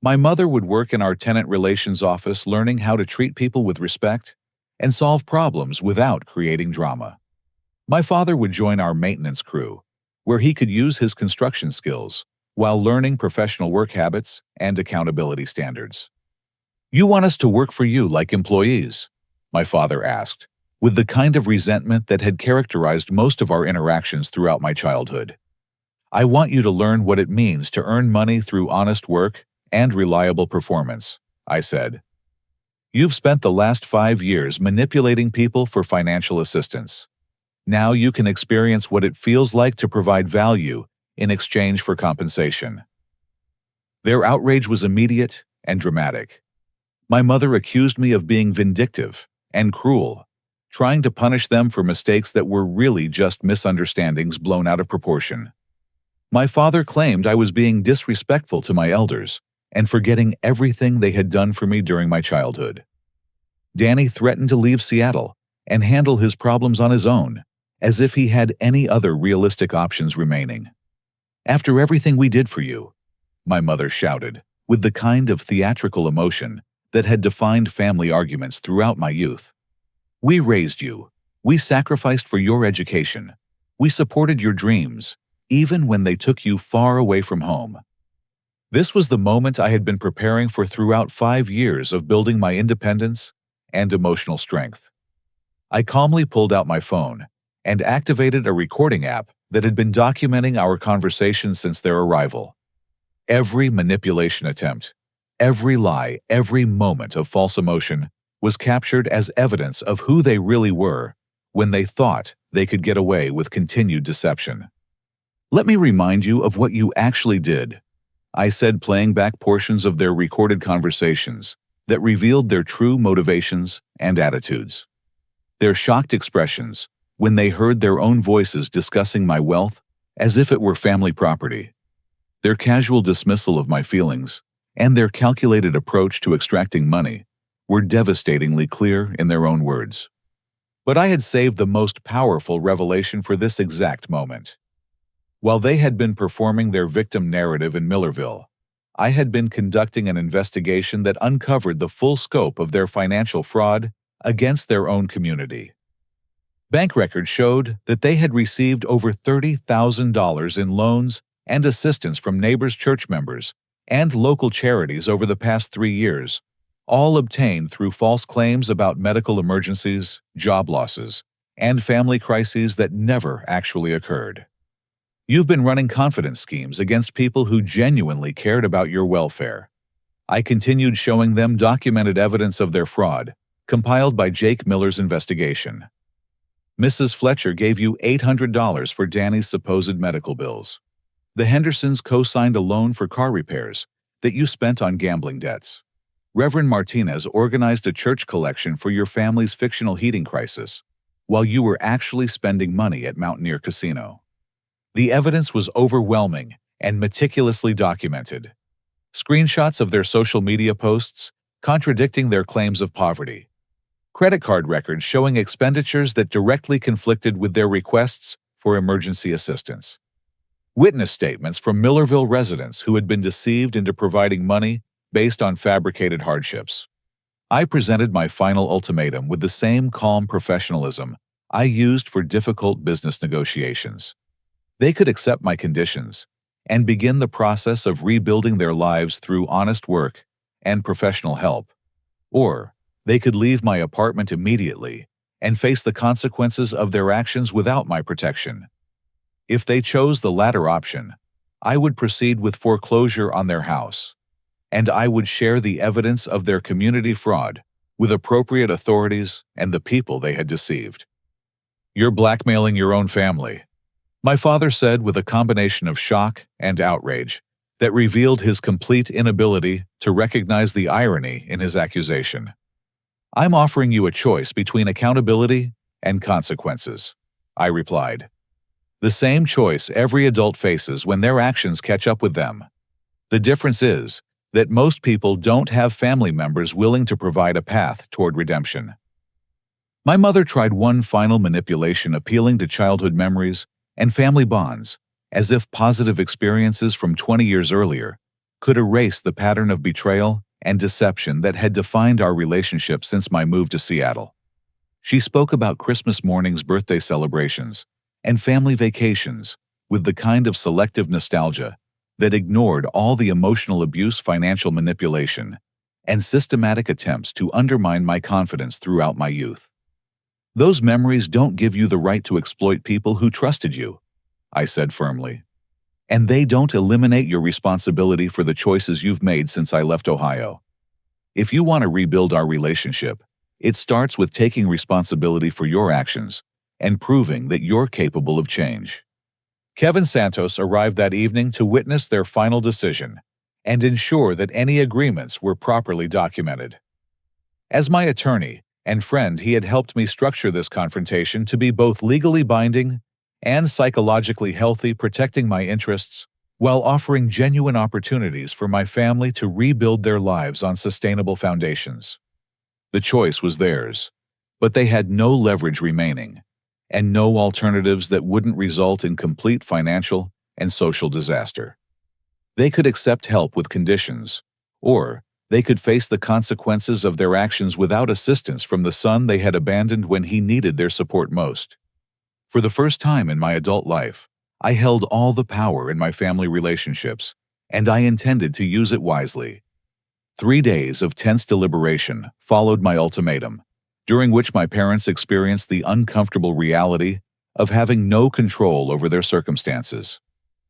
My mother would work in our tenant relations office learning how to treat people with respect and solve problems without creating drama. My father would join our maintenance crew, where he could use his construction skills while learning professional work habits and accountability standards. "You want us to work for you like employees?" my father asked, with the kind of resentment that had characterized most of our interactions throughout my childhood. "I want you to learn what it means to earn money through honest work and reliable performance," I said. "You've spent the last 5 years manipulating people for financial assistance. Now you can experience what it feels like to provide value in exchange for compensation." Their outrage was immediate and dramatic. My mother accused me of being vindictive and cruel, trying to punish them for mistakes that were really just misunderstandings blown out of proportion. My father claimed I was being disrespectful to my elders and forgetting everything they had done for me during my childhood. Danny threatened to leave Seattle and handle his problems on his own, as if he had any other realistic options remaining. "After everything we did for you," my mother shouted, with the kind of theatrical emotion that had defined family arguments throughout my youth. "We raised you. We sacrificed for your education. We supported your dreams, even when they took you far away from home." This was the moment I had been preparing for throughout 5 years of building my independence and emotional strength. I calmly pulled out my phone and activated a recording app that had been documenting our conversations since their arrival. Every manipulation attempt, every lie, every moment of false emotion was captured as evidence of who they really were when they thought they could get away with continued deception. "Let me remind you of what you actually did," I said, playing back portions of their recorded conversations that revealed their true motivations and attitudes. Their shocked expressions when they heard their own voices discussing my wealth as if it were family property, their casual dismissal of my feelings, and their calculated approach to extracting money were devastatingly clear in their own words. But I had saved the most powerful revelation for this exact moment. While they had been performing their victim narrative in Millerville, I had been conducting an investigation that uncovered the full scope of their financial fraud against their own community. Bank records showed that they had received over $30,000 in loans and assistance from neighbors, church members, and local charities over the past 3 years, all obtained through false claims about medical emergencies, job losses, and family crises that never actually occurred. "You've been running confidence schemes against people who genuinely cared about your welfare." I continued, showing them documented evidence of their fraud, compiled by Jake Miller's investigation. "Mrs. Fletcher gave you $800 for Danny's supposed medical bills. The Hendersons co-signed a loan for car repairs that you spent on gambling debts. Reverend Martinez organized a church collection for your family's fictional heating crisis, while you were actually spending money at Mountaineer Casino." The evidence was overwhelming and meticulously documented. Screenshots of their social media posts contradicting their claims of poverty. Credit card records showing expenditures that directly conflicted with their requests for emergency assistance. Witness statements from Millerville residents who had been deceived into providing money based on fabricated hardships. I presented my final ultimatum with the same calm professionalism I used for difficult business negotiations. They could accept my conditions and begin the process of rebuilding their lives through honest work and professional help, or they could leave my apartment immediately and face the consequences of their actions without my protection. If they chose the latter option, I would proceed with foreclosure on their house, and I would share the evidence of their community fraud with appropriate authorities and the people they had deceived. You're blackmailing your own family," my father said with a combination of shock and outrage that revealed his complete inability to recognize the irony in his accusation. "I'm offering you a choice between accountability and consequences," I replied. "The same choice every adult faces when their actions catch up with them. The difference is that most people don't have family members willing to provide a path toward redemption." My mother tried one final manipulation, appealing to childhood memories and family bonds, as if positive experiences from 20 years earlier could erase the pattern of betrayal and deception that had defined our relationship since my move to Seattle. She spoke about Christmas mornings, birthday celebrations, and family vacations with the kind of selective nostalgia that ignored all the emotional abuse, financial manipulation, and systematic attempts to undermine my confidence throughout my youth. "Those memories don't give you the right to exploit people who trusted you," I said firmly. "And they don't eliminate your responsibility for the choices you've made since I left Ohio. If you want to rebuild our relationship, it starts with taking responsibility for your actions and proving that you're capable of change." Kevin Santos arrived that evening to witness their final decision and ensure that any agreements were properly documented. As my attorney and friend, he had helped me structure this confrontation to be both legally binding and psychologically healthy, protecting my interests while offering genuine opportunities for my family to rebuild their lives on sustainable foundations. The choice was theirs, but they had no leverage remaining and no alternatives that wouldn't result in complete financial and social disaster. They could accept help with conditions, or they could face the consequences of their actions without assistance from the son they had abandoned when he needed their support most. For the first time in my adult life, I held all the power in my family relationships, and I intended to use it wisely. 3 days of tense deliberation followed my ultimatum, during which my parents experienced the uncomfortable reality of having no control over their circumstances.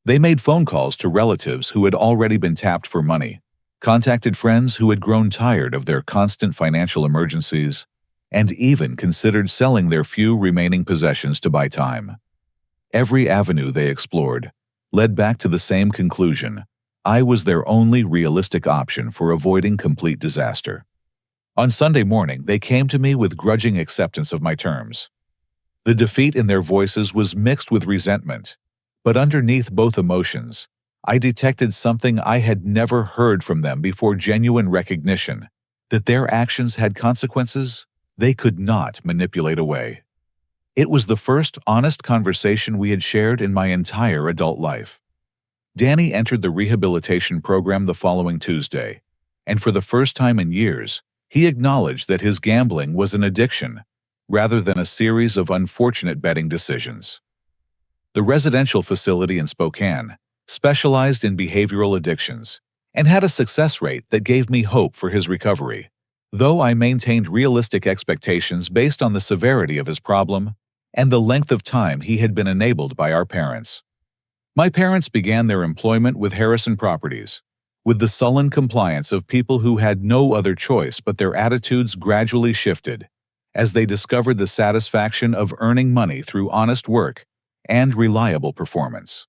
They made phone calls to relatives who had already been tapped for money, contacted friends who had grown tired of their constant financial emergencies, and even considered selling their few remaining possessions to buy time. Every avenue they explored led back to the same conclusion: I was their only realistic option for avoiding complete disaster. On Sunday morning, they came to me with grudging acceptance of my terms. The defeat in their voices was mixed with resentment, but underneath both emotions, I detected something I had never heard from them before: genuine recognition that their actions had consequences they could not manipulate away. It was the first honest conversation we had shared in my entire adult life. Danny entered the rehabilitation program the following Tuesday, and for the first time in years, he acknowledged that his gambling was an addiction rather than a series of unfortunate betting decisions. The residential facility in Spokane specialized in behavioral addictions and had a success rate that gave me hope for his recovery, though I maintained realistic expectations based on the severity of his problem and the length of time he had been enabled by our parents. My parents began their employment with Harrison Properties, with the sullen compliance of people who had no other choice, but their attitudes gradually shifted as they discovered the satisfaction of earning money through honest work and reliable performance.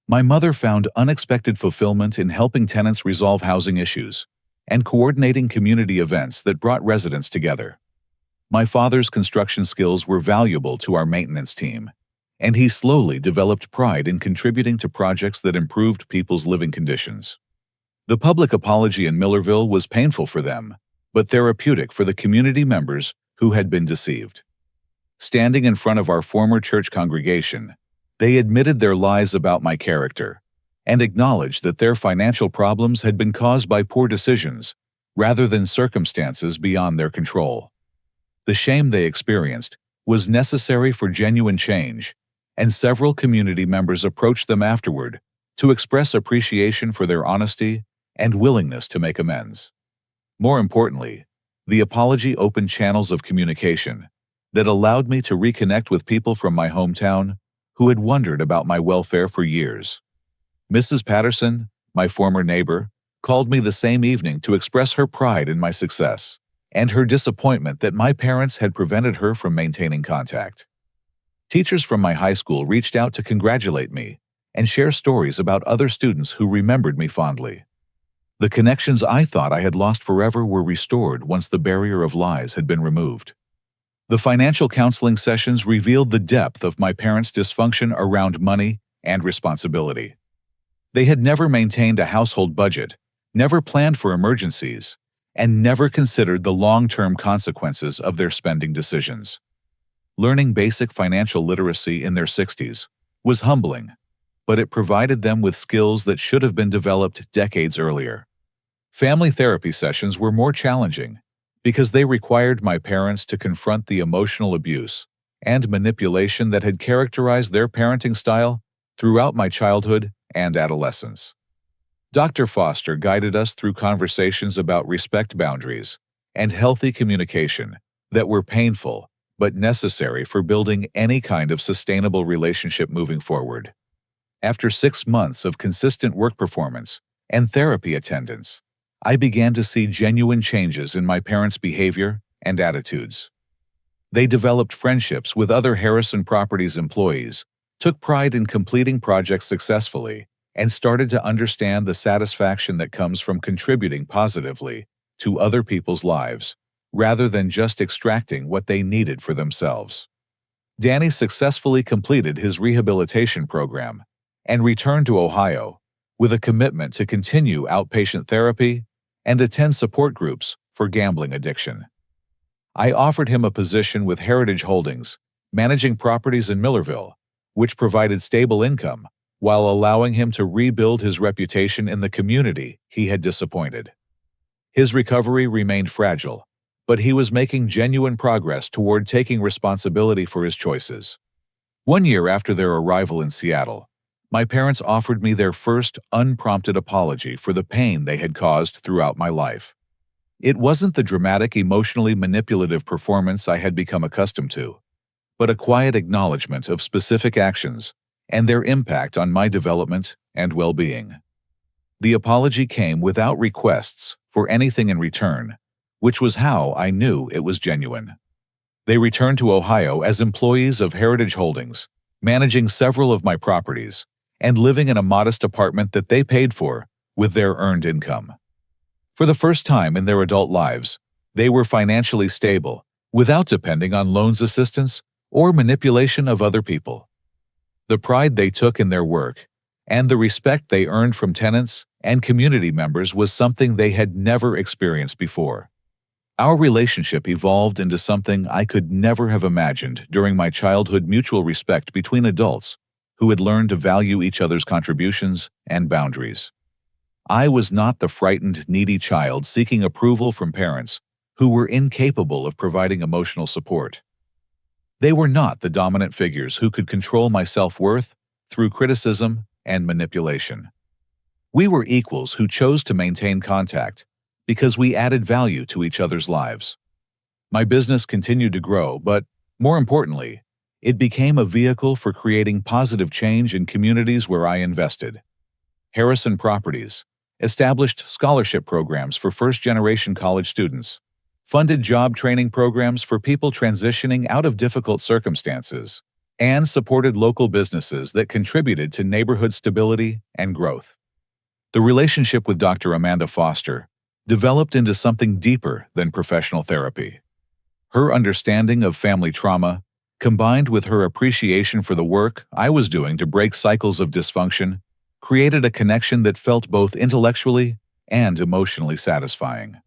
My mother found unexpected fulfillment in helping tenants resolve housing issues and coordinating community events that brought residents together. My father's construction skills were valuable to our maintenance team, and he slowly developed pride in contributing to projects that improved people's living conditions. The public apology in Millerville was painful for them, but therapeutic for the community members who had been deceived. Standing in front of our former church congregation, they admitted their lies about my character and acknowledged that their financial problems had been caused by poor decisions rather than circumstances beyond their control. The shame they experienced was necessary for genuine change, and several community members approached them afterward to express appreciation for their honesty and willingness to make amends. More importantly, the apology opened channels of communication that allowed me to reconnect with people from my hometown who had wondered about my welfare for years. Mrs. Patterson, my former neighbor, called me the same evening to express her pride in my success and her disappointment that my parents had prevented her from maintaining contact. Teachers from my high school reached out to congratulate me and share stories about other students who remembered me fondly. The connections I thought I had lost forever were restored once the barrier of lies had been removed. The financial counseling sessions revealed the depth of my parents' dysfunction around money and responsibility. They had never maintained a household budget, never planned for emergencies, and never considered the long-term consequences of their spending decisions. Learning basic financial literacy in their 60s was humbling, but it provided them with skills that should have been developed decades earlier. Family therapy sessions were more challenging because they required my parents to confront the emotional abuse and manipulation that had characterized their parenting style throughout my childhood and adolescence. Dr. Foster guided us through conversations about respect boundaries and healthy communication that were painful but necessary for building any kind of sustainable relationship moving forward. After 6 months of consistent work performance and therapy attendance, I began to see genuine changes in my parents' behavior and attitudes. They developed friendships with other Harrison Properties employees, took pride in completing projects successfully, and started to understand the satisfaction that comes from contributing positively to other people's lives, rather than just extracting what they needed for themselves. Danny successfully completed his rehabilitation program and returned to Ohio with a commitment to continue outpatient therapy and attend support groups for gambling addiction. I offered him a position with Heritage Holdings, managing properties in Millerville, which provided stable income while allowing him to rebuild his reputation in the community he had disappointed. His recovery remained fragile, but he was making genuine progress toward taking responsibility for his choices. 1 year after their arrival in Seattle, my parents offered me their first unprompted apology for the pain they had caused throughout my life. It wasn't the dramatic, emotionally manipulative performance I had become accustomed to, but a quiet acknowledgement of specific actions and their impact on my development and well-being. The apology came without requests for anything in return, which was how I knew it was genuine. They returned to Ohio as employees of Heritage Holdings, managing several of my properties and living in a modest apartment that they paid for with their earned income. For the first time in their adult lives, they were financially stable without depending on loans assistance or manipulation of other people. The pride they took in their work and the respect they earned from tenants and community members was something they had never experienced before. Our relationship evolved into something I could never have imagined during my childhood: mutual respect between adults who had learned to value each other's contributions and boundaries. I was not the frightened, needy child seeking approval from parents who were incapable of providing emotional support. They were not the dominant figures who could control my self-worth through criticism and manipulation. We were equals who chose to maintain contact because we added value to each other's lives. My business continued to grow, but, more importantly, it became a vehicle for creating positive change in communities where I invested. Harrison Properties established scholarship programs for first-generation college students, funded job training programs for people transitioning out of difficult circumstances, and supported local businesses that contributed to neighborhood stability and growth. The relationship with Dr. Amanda Foster developed into something deeper than professional therapy. Her understanding of family trauma, combined with her appreciation for the work I was doing to break cycles of dysfunction, created a connection that felt both intellectually and emotionally satisfying.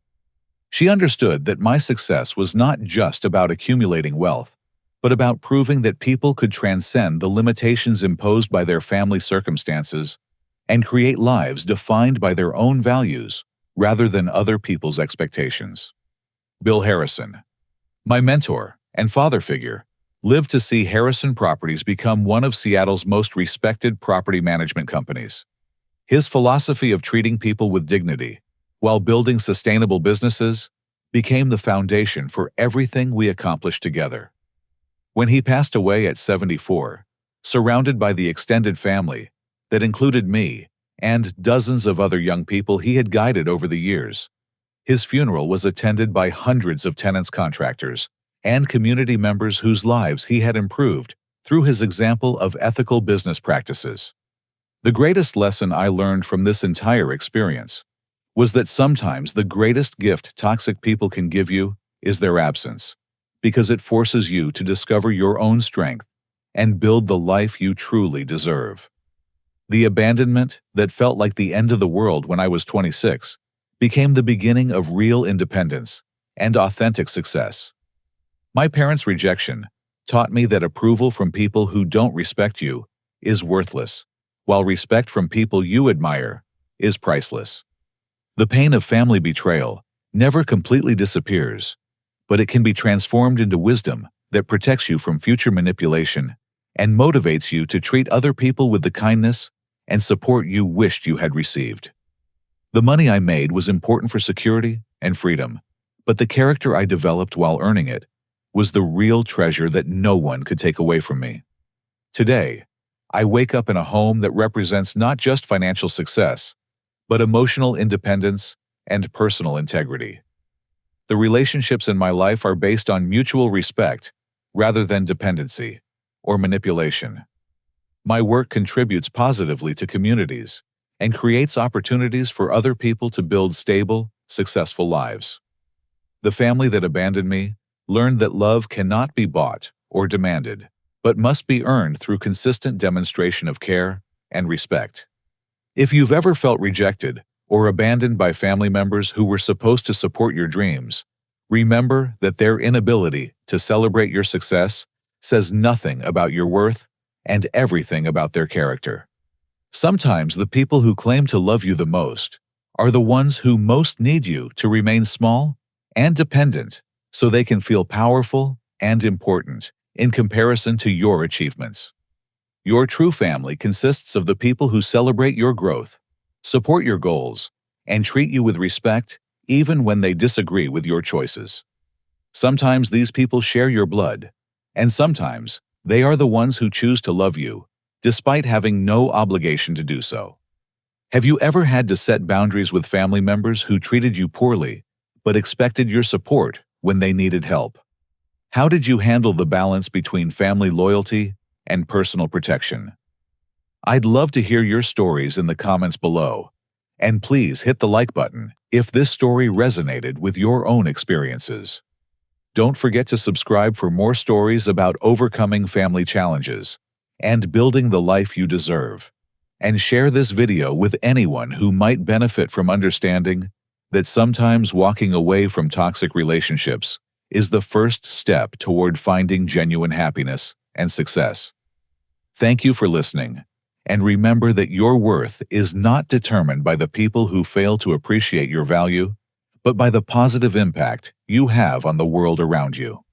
She understood that my success was not just about accumulating wealth, but about proving that people could transcend the limitations imposed by their family circumstances and create lives defined by their own values rather than other people's expectations. Bill Harrison, my mentor and father figure, lived to see Harrison Properties become one of Seattle's most respected property management companies. His philosophy of treating people with dignity while building sustainable businesses became the foundation for everything we accomplished together. When he passed away at 74, surrounded by the extended family that included me and dozens of other young people he had guided over the years, his funeral was attended by hundreds of tenants, contractors, and community members whose lives he had improved through his example of ethical business practices. The greatest lesson I learned from this entire experience was that sometimes the greatest gift toxic people can give you is their absence, because it forces you to discover your own strength and build the life you truly deserve. The abandonment that felt like the end of the world when I was 26 became the beginning of real independence and authentic success. My parents' rejection taught me that approval from people who don't respect you is worthless, while respect from people you admire is priceless. The pain of family betrayal never completely disappears, but it can be transformed into wisdom that protects you from future manipulation and motivates you to treat other people with the kindness and support you wished you had received. The money I made was important for security and freedom, but the character I developed while earning it was the real treasure that no one could take away from me. Today, I wake up in a home that represents not just financial success, but emotional independence and personal integrity. The relationships in my life are based on mutual respect rather than dependency or manipulation. My work contributes positively to communities and creates opportunities for other people to build stable, successful lives. The family that abandoned me learned that love cannot be bought or demanded, but must be earned through consistent demonstration of care and respect. If you've ever felt rejected or abandoned by family members who were supposed to support your dreams, remember that their inability to celebrate your success says nothing about your worth and everything about their character. Sometimes the people who claim to love you the most are the ones who most need you to remain small and dependent so they can feel powerful and important in comparison to your achievements. Your true family consists of the people who celebrate your growth, support your goals, and treat you with respect even when they disagree with your choices. Sometimes these people share your blood, and sometimes they are the ones who choose to love you, despite having no obligation to do so. Have you ever had to set boundaries with family members who treated you poorly, but expected your support when they needed help? How did you handle the balance between family loyalty and personal protection? I'd love to hear your stories in the comments below, and please hit the like button if this story resonated with your own experiences. Don't forget to subscribe for more stories about overcoming family challenges and building the life you deserve. And share this video with anyone who might benefit from understanding that sometimes walking away from toxic relationships is the first step toward finding genuine happiness and success. Thank you for listening, and remember that your worth is not determined by the people who fail to appreciate your value, but by the positive impact you have on the world around you.